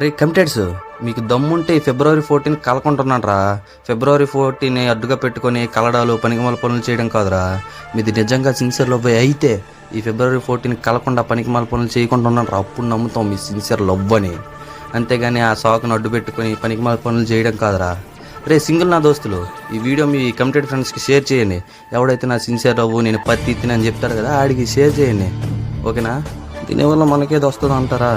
రే కమిటెడ్స్, మీకు దమ్ముంటే ఈ ఫిబ్రవరి 14 కలకుంటున్నాను రా. ఫిబ్రవరి 14 అడ్డుగా పెట్టుకొని కలడాలు పనికిమాల పనులు చేయడం కాదురా. మీది నిజంగా సిన్సియర్ లవ్ అయితే ఈ ఫిబ్రవరి 14 కలకుండా పనికిమాల పనులు చేయకుండా ఉన్నాను రా. అప్పుడు నమ్ముతాం మీ సిన్సియర్ లవ్ అని. అంతేగాని ఆ సాకును అడ్డు పెట్టుకొని పనికిమాల పనులు చేయడం కాదురా. రే సింగిల్ నా దోస్తులు, ఈ వీడియో మీ కమిటెడ్ ఫ్రెండ్స్కి షేర్ చేయండి. ఎవడైతే నా సిన్సియర్ లవ్ నేను పత్తి అని చెప్తారు కదా, ఆడికి షేర్ చేయండి. ఓకేనా? దీనివల్ల మనకేది వస్తుందో అంటారా?